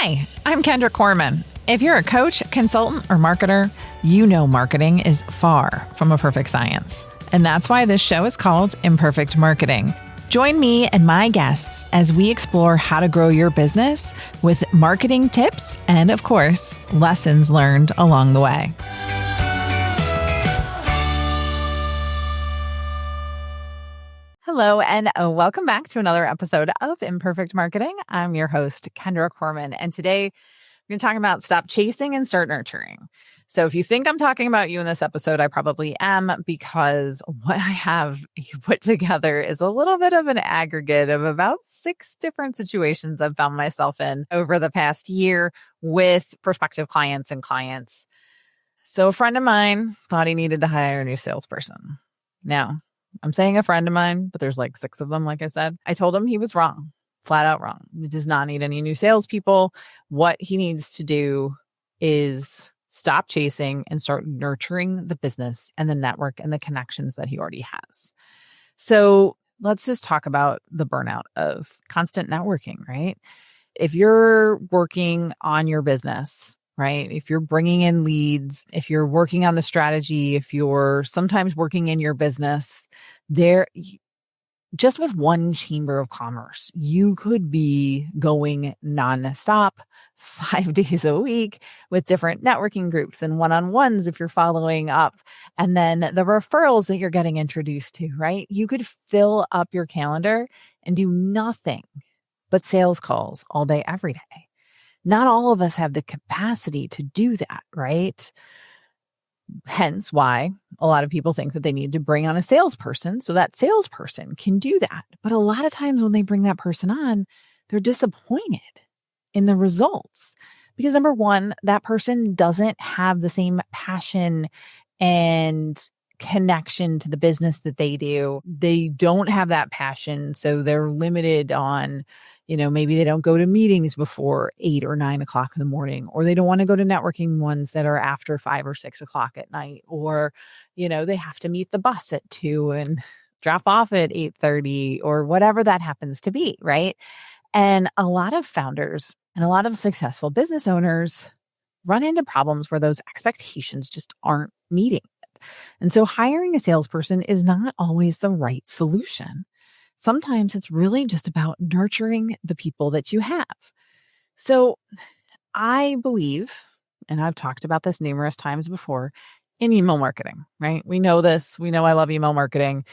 Hi, I'm Kendra Corman. If you're a coach, consultant, or marketer, you know marketing is far from a perfect science. And that's why this show is called Imperfect Marketing. Join me and my guests as we explore how to grow your business with marketing tips and, of course, lessons learned along the way. Hello, and welcome back to another episode of Imperfect Marketing. I'm your host, Kendra Corman, and today we're going to talk about stop chasing and start nurturing. So if you think I'm talking about you in this episode, I probably am, because what I have put together is a little bit of an aggregate of about 6 different situations I've found myself in over the past year with prospective clients and clients. So a friend of mine thought he needed to hire a new salesperson. Now, I'm saying a friend of mine, but there's like 6 of them, like I said. I told him he was wrong, flat out wrong. He does not need any new salespeople. What he needs to do is stop chasing and start nurturing the business and the network and the connections that he already has. So let's just talk about the burnout of constant networking, right? If you're working on your business, right? If you're bringing in leads, if you're working on the strategy, if you're sometimes working in your business, just with one chamber of commerce, you could be going nonstop 5 days a week with different networking groups and one-on-ones if you're following up. And then the referrals that you're getting introduced to, right? You could fill up your calendar and do nothing but sales calls all day, every day. Not all of us have the capacity to do that, right? Hence why a lot of people think that they need to bring on a salesperson so that salesperson can do that. But a lot of times when they bring that person on, they're disappointed in the results because, number one, that person doesn't have the same passion and connection to the business that they do. They don't have that passion, so they're limited on, maybe they don't go to meetings before 8 or 9 o'clock in the morning, or they don't want to go to networking ones that are after 5 or 6 o'clock at night, or, they have to meet the bus at 2 and drop off at 8:30 or whatever that happens to be, right? And a lot of founders and a lot of successful business owners run into problems where those expectations just aren't meeting. And so hiring a salesperson is not always the right solution. Sometimes it's really just about nurturing the people that you have. So I believe, and I've talked about this numerous times before, in email marketing, right? We know this. We know I love email marketing.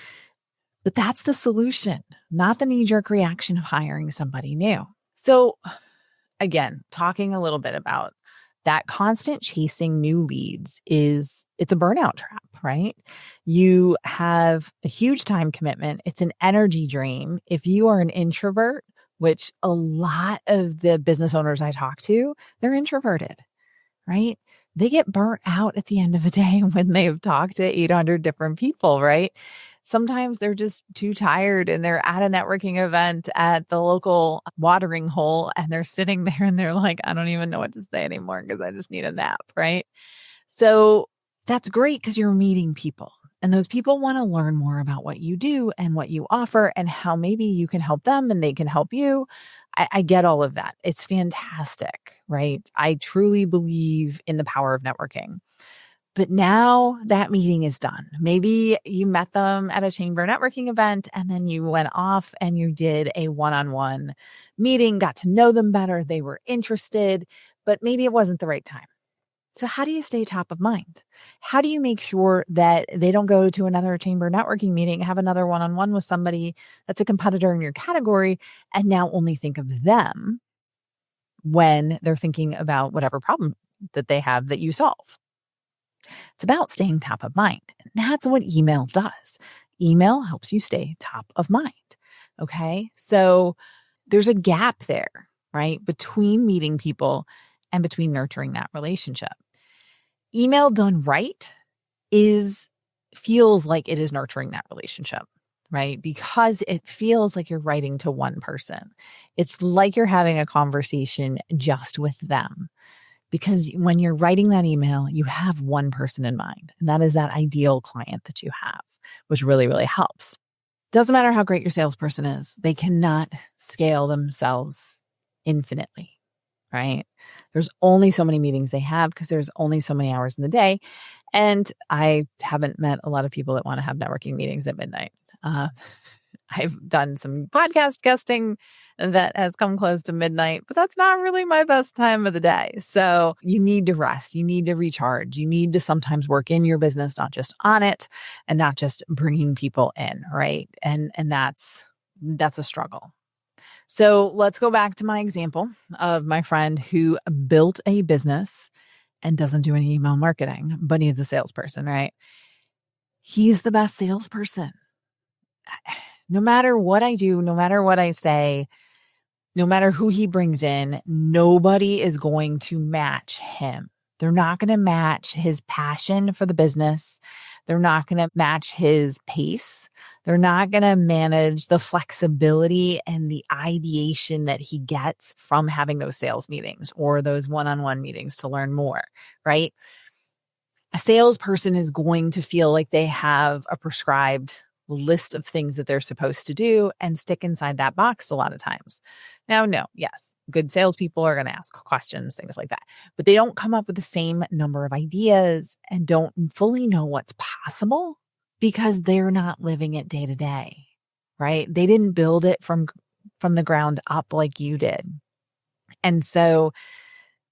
But that's the solution, not the knee-jerk reaction of hiring somebody new. So again, talking a little bit about that constant chasing new leads it's a burnout trap, right? You have a huge time commitment. It's an energy drain. If you are an introvert, which a lot of the business owners I talk to, they're introverted, right? They get burnt out at the end of a day when they've talked to 800 different people, right? Sometimes they're just too tired and they're at a networking event at the local watering hole and they're sitting there and they're like, I don't even know what to say anymore because I just need a nap, right? So that's great because you're meeting people and those people want to learn more about what you do and what you offer and how maybe you can help them and they can help you. I get all of that. It's fantastic, right? I truly believe in the power of networking. But now that meeting is done. Maybe you met them at a chamber networking event and then you went off and you did a one-on-one meeting, got to know them better. They were interested, but maybe it wasn't the right time. So how do you stay top of mind? How do you make sure that they don't go to another chamber networking meeting, have another one-on-one with somebody that's a competitor in your category and now only think of them when they're thinking about whatever problem that they have that you solve? It's about staying top of mind. And that's what email does. Email helps you stay top of mind. Okay. So there's a gap there, right? Between meeting people and between nurturing that relationship. Email done right feels like it is nurturing that relationship, right? Because it feels like you're writing to one person. It's like you're having a conversation just with them. Because when you're writing that email, you have one person in mind, and that is that ideal client that you have, which really, really helps. Doesn't matter how great your salesperson is. They cannot scale themselves infinitely. right? There's only so many meetings they have because there's only so many hours in the day. And I haven't met a lot of people that want to have networking meetings at midnight. Uh, I've done some podcast guesting that has come close to midnight, but that's not really my best time of the day. So you need to rest. You need to recharge. You need to sometimes work in your business, not just on it and not just bringing people in, right? And that's a struggle. So let's go back to my example of my friend who built a business and doesn't do any email marketing, but he's a salesperson, right? He's the best salesperson. No matter what I do, no matter what I say, no matter who he brings in, nobody is going to match him. They're not going to match his passion for the business. They're not going to match his pace. They're not going to manage the flexibility and the ideation that he gets from having those sales meetings or those one-on-one meetings to learn more, right? A salesperson is going to feel like they have a prescribed list of things that they're supposed to do and stick inside that box a lot of times. Now, no, yes, good salespeople are going to ask questions, things like that, but they don't come up with the same number of ideas and don't fully know what's possible because they're not living it day to day, right? They didn't build it from the ground up like you did. And so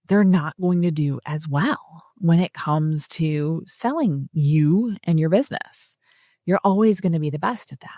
they're not going to do as well when it comes to selling you and your business. You're always going to be the best at that.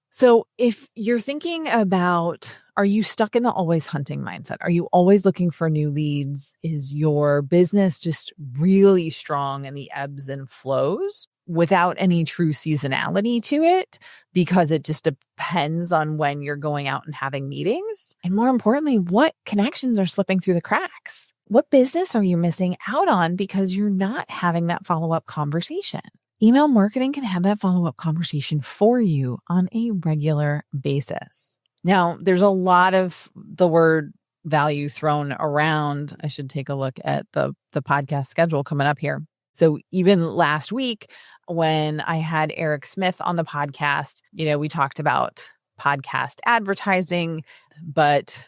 So if you're thinking about, are you stuck in the always hunting mindset? Are you always looking for new leads? Is your business just really strong in the ebbs and flows without any true seasonality to it because it just depends on when you're going out and having meetings? And more importantly, what connections are slipping through the cracks? What business are you missing out on because you're not having that follow-up conversation? Email marketing can have that follow-up conversation for you on a regular basis. Now, there's a lot of the word value thrown around. I should take a look at the podcast schedule coming up here. So even last week when I had Eric Smith on the podcast, we talked about podcast advertising, but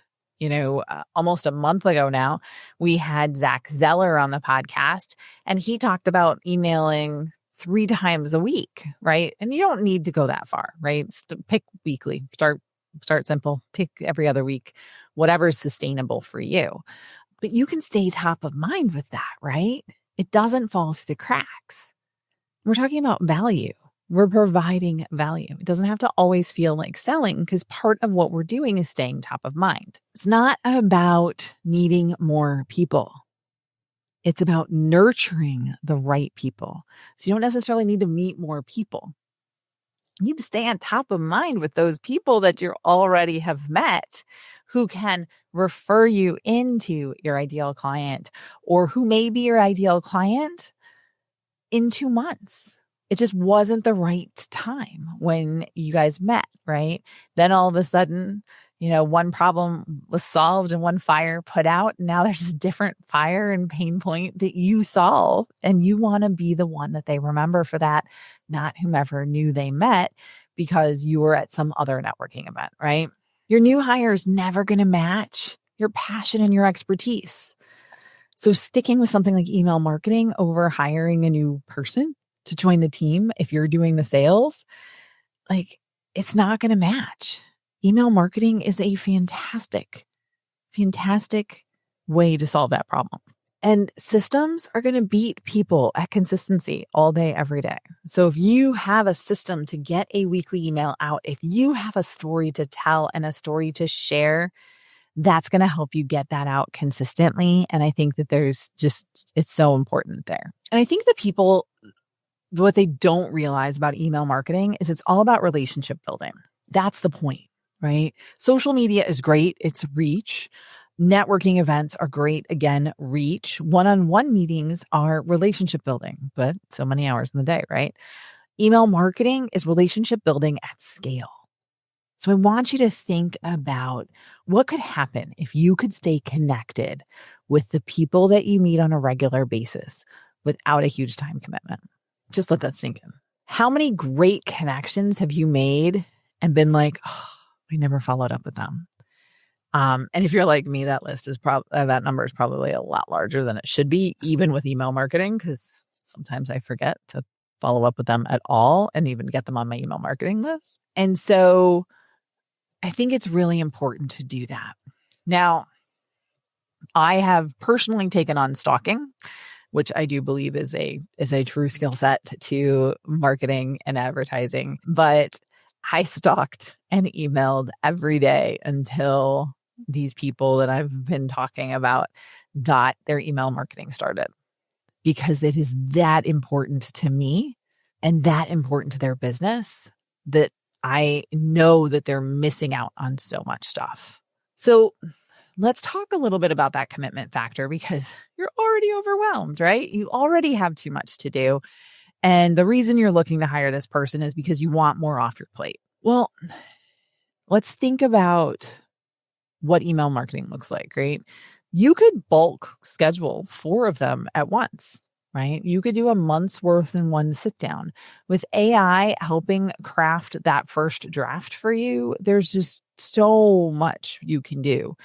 almost a month ago now, we had Zach Zeller on the podcast and he talked about emailing 3 times a week, right? And you don't need to go that far, right? Pick weekly, start simple, pick every other week, whatever's sustainable for you. But you can stay top of mind with that, right? It doesn't fall through the cracks. We're talking about value. We're providing value. It doesn't have to always feel like selling because part of what we're doing is staying top of mind. It's not about needing more people. It's about nurturing the right people. So you don't necessarily need to meet more people. You need to stay on top of mind with those people that you already have met who can refer you into your ideal client or who may be your ideal client in 2 months. It just wasn't the right time when you guys met, right? Then all of a sudden, one problem was solved and one fire put out. And now there's a different fire and pain point that you solve. And you want to be the one that they remember for that, not whomever new they met because you were at some other networking event, right? Your new hire is never going to match your passion and your expertise. So sticking with something like email marketing over hiring a new person to join the team, if you're doing the sales, it's not going to match. Email marketing is a fantastic way to solve that problem. And systems are going to beat people at consistency all day, every day. So if you have a system to get a weekly email out, if you have a story to tell and a story to share, that's going to help you get that out consistently. And I think that it's so important there. And I think the people, what they don't realize about email marketing is it's all about relationship building. That's the point. Right? Social media is great. It's reach. Networking events are great. Again, reach. One-on-one meetings are relationship building, but so many hours in the day, right? Email marketing is relationship building at scale. So I want you to think about what could happen if you could stay connected with the people that you meet on a regular basis without a huge time commitment. Just let that sink in. How many great connections have you made and been like, oh, I never followed up with them? And if you're like me, that list is that number is probably a lot larger than it should be, even with email marketing, because sometimes I forget to follow up with them at all and even get them on my email marketing list. And so I think it's really important to do that. Now, I have personally taken on stalking, which I do believe is a true skill set to marketing and advertising. But I stalked and emailed every day until these people that I've been talking about got their email marketing started, because it is that important to me and that important to their business that I know that they're missing out on so much stuff. So let's talk a little bit about that commitment factor, because you're already overwhelmed, right? You already have too much to do. And the reason you're looking to hire this person is because you want more off your plate. Well, let's think about what email marketing looks like, right? You could bulk schedule 4 of them at once, right? You could do a month's worth in one sit down. With AI helping craft that first draft for you, there's just so much you can do.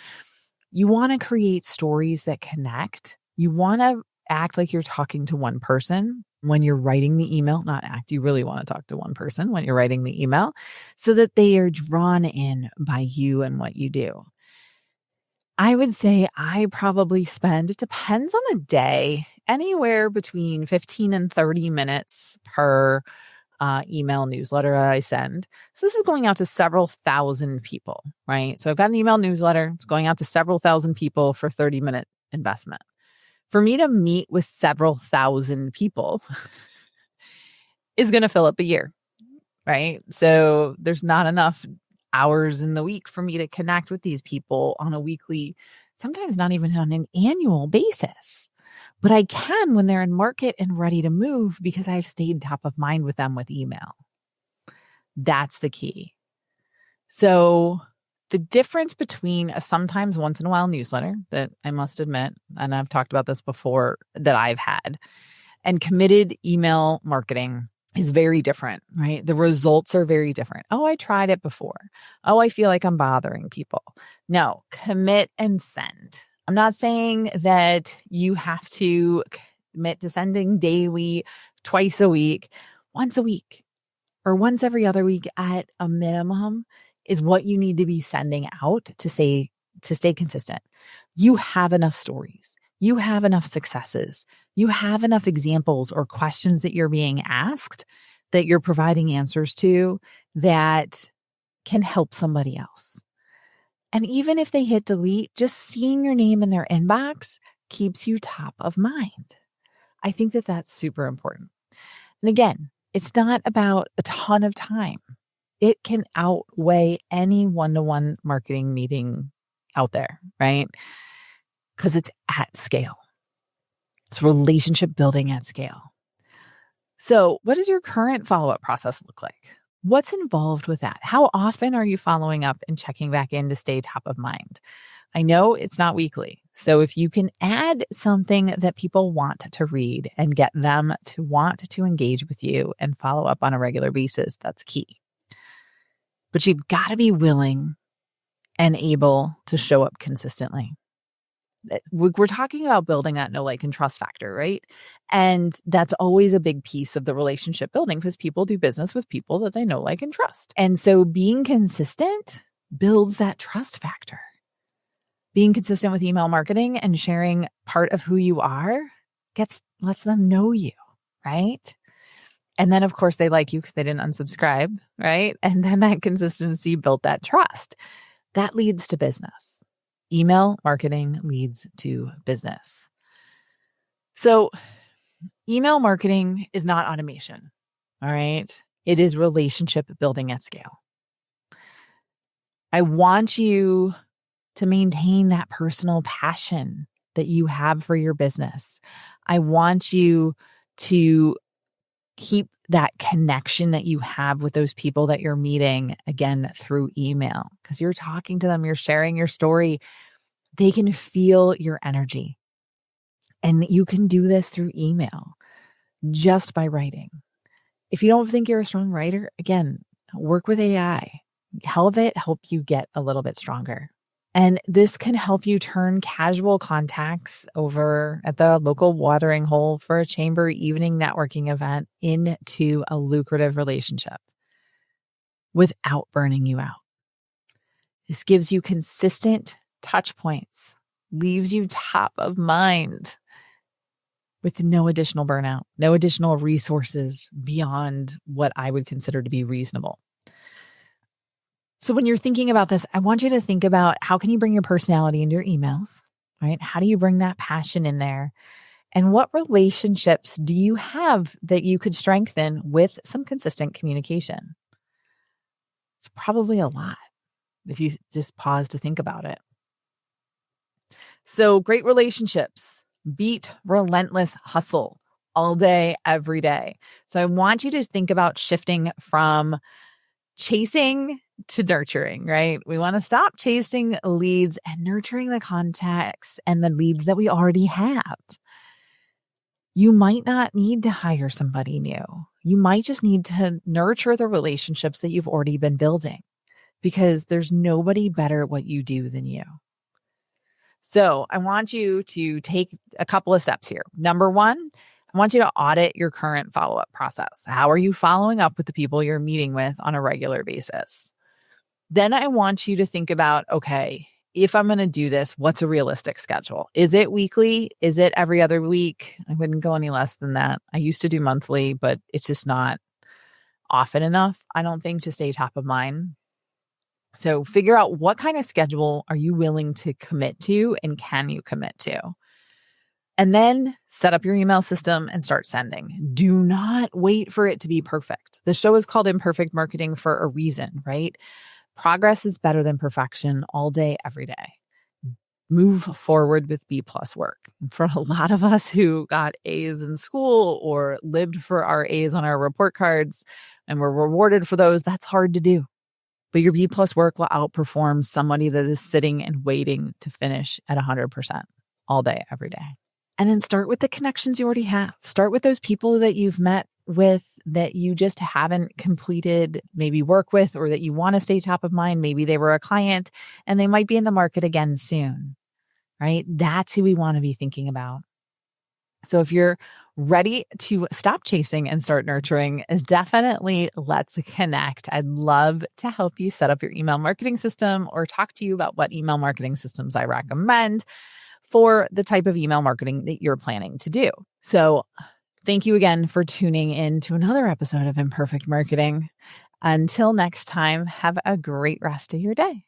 You want to create stories that connect. You want to act like you're talking to one person when you're writing the email, not act. You really want to talk to one person when you're writing the email so that they are drawn in by you and what you do. I would say I probably spend, it depends on the day, anywhere between 15 and 30 minutes per email newsletter I send. So this is going out to several thousand people, right? So I've got an email newsletter. It's going out to several thousand people for 30-minute investment. For me to meet with several thousand people is going to fill up a year, right? So there's not enough hours in the week for me to connect with these people on a weekly, sometimes not even on an annual basis. But I can when they're in market and ready to move, because I've stayed top of mind with them with email. That's the key. So the difference between a sometimes once in a while newsletter that I must admit, and I've talked about this before, that I've had, and committed email marketing is very different, right? The results are very different. Oh, I tried it before. Oh, I feel like I'm bothering people. No, commit and send. I'm not saying that you have to commit to sending daily, twice a week, once a week, or once every other week at a minimum is what you need to be sending out to stay consistent. You have enough stories. You have enough successes. You have enough examples or questions that you're being asked that you're providing answers to that can help somebody else. And even if they hit delete, just seeing your name in their inbox keeps you top of mind. I think that that's super important. And again, it's not about a ton of time. It can outweigh any one-to-one marketing meeting out there, right? Because it's at scale. It's relationship building at scale. So what does your current follow-up process look like? What's involved with that? How often are you following up and checking back in to stay top of mind? I know it's not weekly. So if you can add something that people want to read and get them to want to engage with you and follow up on a regular basis, that's key. But you've got to be willing and able to show up consistently. We're talking about building that know, like, and trust factor, right? And that's always a big piece of the relationship building, because people do business with people that they know, like, and trust. And so being consistent builds that trust factor. Being consistent with email marketing and sharing part of who you are lets them know you, right? And then, of course, they like you because they didn't unsubscribe, right? And then that consistency built that trust. That leads to business. Email marketing leads to business. So email marketing is not automation, all right? It is relationship building at scale. I want you to maintain that personal passion that you have for your business. I want you to keep that connection that you have with those people that you're meeting, again, through email, because you're talking to them, you're sharing your story. They can feel your energy. And you can do this through email just by writing. If you don't think you're a strong writer, again, work with AI. Help you get a little bit stronger. And this can help you turn casual contacts over at the local watering hole for a chamber evening networking event into a lucrative relationship without burning you out. This gives you consistent touch points, leaves you top of mind with no additional burnout, no additional resources beyond what I would consider to be reasonable. So when you're thinking about this, I want you to think about how can you bring your personality into your emails, right? How do you bring that passion in there? And what relationships do you have that you could strengthen with some consistent communication? It's probably a lot if you just pause to think about it. So great relationships beat relentless hustle all day, every day. So I want you to think about shifting from chasing to nurturing, right? We want to stop chasing leads and nurturing the contacts and the leads that we already have. You might not need to hire somebody new. You might just need to nurture the relationships that you've already been building, because there's nobody better at what you do than you. So I want you to take a couple of steps here. Number one, I want you to audit your current follow-up process. How are you following up with the people you're meeting with on a regular basis? Then I want you to think about, okay, if I'm going to do this, what's a realistic schedule? Is it weekly? Is it every other week? I wouldn't go any less than that. I used to do monthly, but it's just not often enough, I don't think, to stay top of mind. So figure out what kind of schedule are you willing to commit to and can you commit to? And then set up your email system and start sending. Do not wait for it to be perfect. The show is called Imperfect Marketing for a reason, right? Progress is better than perfection all day, every day. Move forward with B+ work. For a lot of us who got A's in school or lived for our A's on our report cards and were rewarded for those, that's hard to do. But your B+ work will outperform somebody that is sitting and waiting to finish at 100% all day, every day. And then start with the connections you already have. Start with those people that you've met with that you just haven't completed maybe work with, or that you want to stay top of mind. Maybe they were a client and they might be in the market again soon, right? That's who we want to be thinking about. So if you're ready to stop chasing and start nurturing, definitely let's connect. I'd love to help you set up your email marketing system or talk to you about what email marketing systems I recommend for the type of email marketing that you're planning to do. So thank you again for tuning in to another episode of Imperfect Marketing. Until next time, have a great rest of your day.